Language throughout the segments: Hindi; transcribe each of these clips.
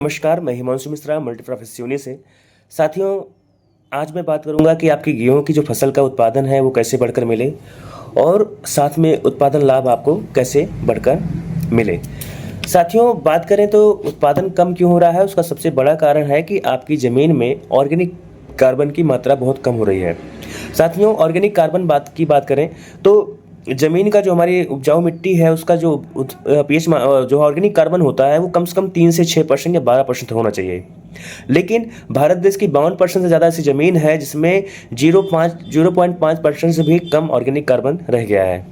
नमस्कार, मैं हिमांशु मिश्रा मल्टी प्रोफेसियोनी से। साथियों, आज मैं बात करूंगा कि आपकी गेहूं की जो फसल का उत्पादन है वो कैसे बढ़कर मिले और साथ में उत्पादन लाभ आपको कैसे बढ़कर मिले। साथियों, बात करें तो उत्पादन कम क्यों हो रहा है, उसका सबसे बड़ा कारण है कि आपकी ज़मीन में ऑर्गेनिक कार्बन की मात्रा बहुत कम हो रही है। साथियों, ऑर्गेनिक कार्बन की बात करें तो ज़मीन का जो हमारी उपजाऊ मिट्टी है उसका जो पीएच जो ऑर्गेनिक कार्बन होता है वो कम से कम 3 से 6% या 12% होना चाहिए। लेकिन भारत देश की 52% से ज़्यादा ऐसी ज़मीन है जिसमें 0.5% से भी कम ऑर्गेनिक कार्बन रह गया है।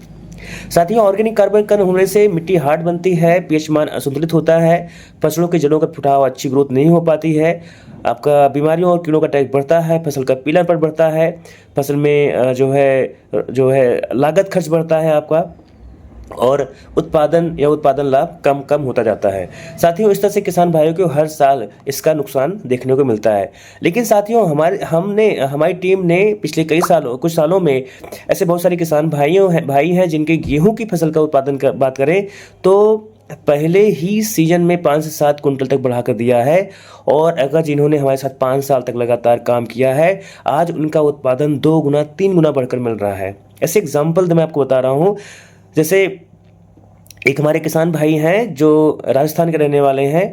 साथियों, ऑर्गेनिक कार्बन कम होने से मिट्टी हार्ड बनती है, पीएच मान असंतुलित होता है, फसलों की जड़ों का फुटाव, अच्छी ग्रोथ नहीं हो पाती है, आपका बीमारियों और कीड़ों का अटैक बढ़ता है, फसल का पीलापन बढ़ता है, फसल में जो है लागत खर्च बढ़ता है आपका, और उत्पादन लाभ कम कम होता जाता है। साथियों, इस तरह से किसान भाइयों को हर साल इसका नुकसान देखने को मिलता है। लेकिन साथियों, हमारी टीम ने पिछले कुछ सालों में ऐसे बहुत सारे किसान भाई हैं जिनके गेहूं की फसल का उत्पादन का बात करें तो पहले ही सीजन में 5 से 7 कुंटल तक बढ़ा कर दिया है। और अगर जिन्होंने हमारे साथ 5 साल तक लगातार काम किया है, आज उनका उत्पादन 2 गुना 3 गुना बढ़कर मिल रहा है। ऐसे एग्जाम्पल मैं आपको बता रहा हूँ। जैसे एक हमारे किसान भाई हैं जो राजस्थान के रहने वाले हैं,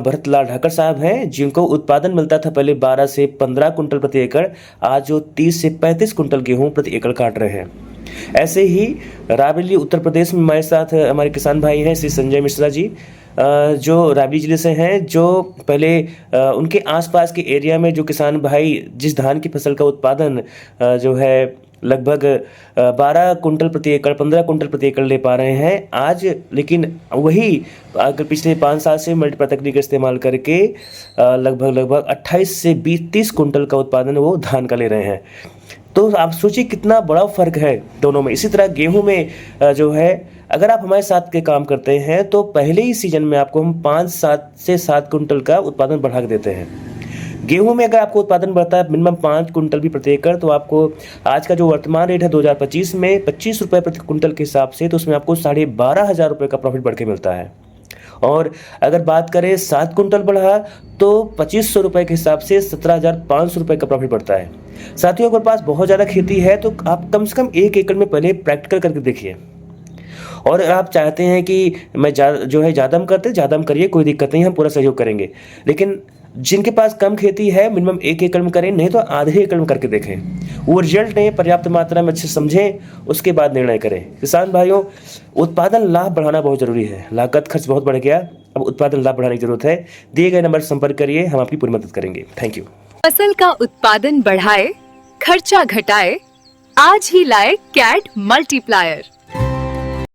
भरत लाल ठाकर साहब हैं, जिनको उत्पादन मिलता था पहले 12 से 15 कुंटल प्रति एकड़, आज जो 30 से 35 कुंटल गेहूं प्रति एकड़ काट रहे हैं। ऐसे ही रायबरेली उत्तर प्रदेश में हमारे साथ हमारे किसान भाई हैं श्री संजय मिश्रा जी, जो रायबरेली जिले से हैं, जो पहले उनके आसपास के एरिया में जो किसान भाई जिस धान की फसल का उत्पादन जो है लगभग 12 कुंटल प्रति एकड़ 15 कुंटल प्रति एकड़ ले पा रहे हैं आज, लेकिन वही अगर पिछले 5 साल से मल्टीप्लाई तकनीक का इस्तेमाल करके लगभग 28 से 30 कुंटल का उत्पादन वो धान का ले रहे हैं। तो आप सोचिए कितना बड़ा फर्क है दोनों में। इसी तरह गेहूं में जो है, अगर आप हमारे साथ के काम करते हैं तो पहले ही सीजन में आपको हम 5 से 7 कुंटल का उत्पादन बढ़ा के देते हैं। गेहूं में अगर आपको उत्पादन बढ़ता है मिनिमम 5 कुंटल भी प्रति एकड़, तो आपको आज का जो वर्तमान रेट है 2025 में 25 रुपये प्रति कुंटल के हिसाब से, तो उसमें आपको 12,500 रुपये का प्रॉफिट बढ़ के मिलता है। और अगर बात करें 7 कुंटल बढ़ा तो 2500 रुपये के हिसाब से 17,500 रुपये का प्रॉफिट बढ़ता है। साथियों, अगर पास बहुत ज़्यादा खेती है तो आप कम से कम 1 एकड़ में पहले प्रैक्टिकल करके देखिए। और आप चाहते हैं कि मैं ज़्यादा हम करिए, कोई दिक्कत नहीं, हम पूरा सहयोग करेंगे। लेकिन जिनके पास कम खेती है मिनिमम 1 एकड़ में करें, नहीं तो आधे एकड़ में करके देखें। वो रिजल्ट लें, पर्याप्त मात्रा में अच्छे समझें, उसके बाद निर्णय करें। किसान भाइयों, उत्पादन लाभ बढ़ाना बहुत जरूरी है। लागत खर्च बहुत बढ़ गया, अब उत्पादन लाभ बढ़ाने की जरूरत है। दिए गए नंबर संपर्क करिए, हम आपकी पूरी मदद करेंगे। Thank you. फसल का उत्पादन बढ़ाए, खर्चा घटाए, आज ही लाए कैट मल्टीप्लायर।